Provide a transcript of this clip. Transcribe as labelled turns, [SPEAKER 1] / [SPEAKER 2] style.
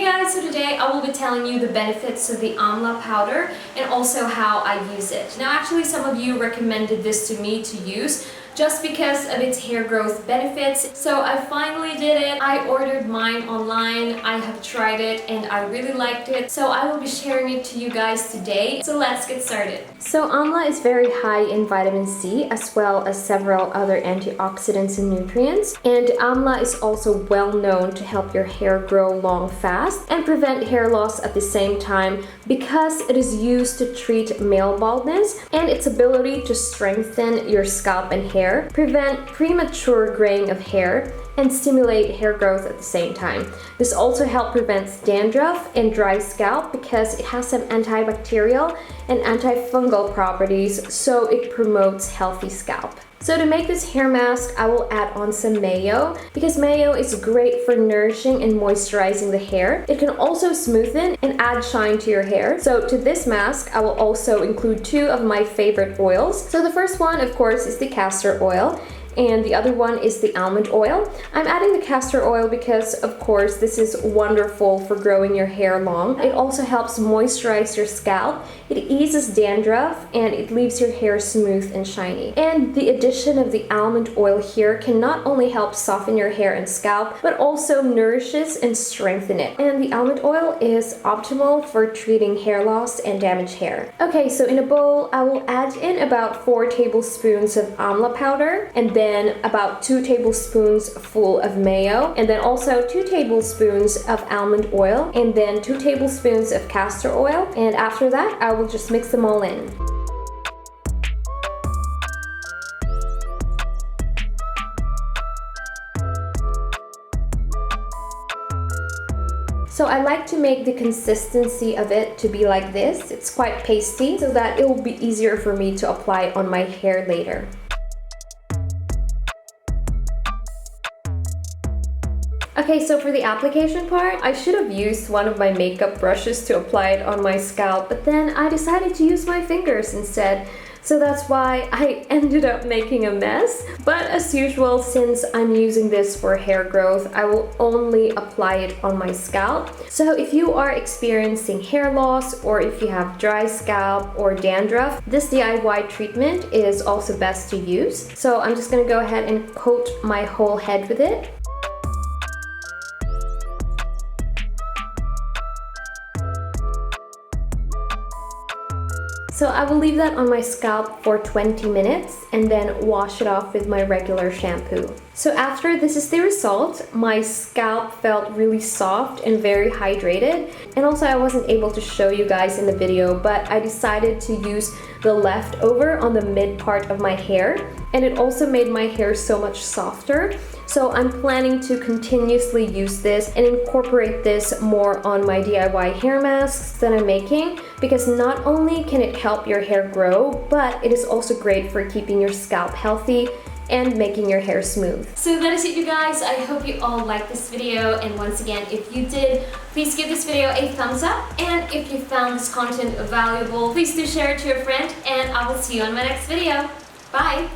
[SPEAKER 1] guys, so today I will be telling you the benefits of the Amla powder and also how I use it. Now actually some of you recommended this to me to use just because of its hair growth benefits. So I finally did it. I ordered mine online. I have tried it and I really liked it. So I will be sharing it to you guys today. So let's get started. So Amla is very high in vitamin C as well as several other antioxidants and nutrients. And Amla is also well known to help your hair grow long fast and prevent hair loss at the same time because it is used to treat male baldness, and its ability to strengthen your scalp and hair, prevent premature graying of hair, and stimulate hair growth at the same time. This also helps prevent dandruff and dry scalp because it has some antibacterial and antifungal properties, so it promotes healthy scalp. So to make this hair mask, I will add on some mayo because mayo is great for nourishing and moisturizing the hair. It can also smoothen and add shine to your hair. So to this mask, I will also include two of my favorite oils. So the first one, of course, is the castor oil, and the other one is the almond oil. I'm adding the castor oil because, of course, this is wonderful for growing your hair long. It also helps moisturize your scalp, it eases dandruff, and it leaves your hair smooth and shiny. And the addition of the almond oil here can not only help soften your hair and scalp, but also nourishes and strengthen it. And the almond oil is optimal for treating hair loss and damaged hair. Okay, so in a bowl, I will add in about 4 tablespoons of amla powder, and then about 2 tablespoons full of mayo, and then also 2 tablespoons of almond oil, and then 2 tablespoons of castor oil. And after that, I will just mix them all in. So I like to make the consistency of it to be like this. It's quite pasty so that it will be easier for me to apply on my hair later. Okay, so for the application part, I should have used one of my makeup brushes to apply it on my scalp, but then I decided to use my fingers instead. So that's why I ended up making a mess. But as usual, since I'm using this for hair growth, I will only apply it on my scalp. So if you are experiencing hair loss, or if you have dry scalp or dandruff, this DIY treatment is also best to use. So I'm just gonna go ahead and coat my whole head with it. So I will leave that on my scalp for 20 minutes and then wash it off with my regular shampoo. So after, this is the result. My scalp felt really soft and very hydrated. And also I wasn't able to show you guys in the video, but I decided to use the leftover on the mid part of my hair. And it also made my hair so much softer. So I'm planning to continuously use this and incorporate this more on my DIY hair masks that I'm making, because not only can it help your hair grow, but it is also great for keeping your scalp healthy and making your hair smooth. So that is it, you guys. I hope you all liked this video, and once again, if you did, please give this video a thumbs up, and if you found this content valuable, please do share it to your friend, and I will see you on my next video. Bye!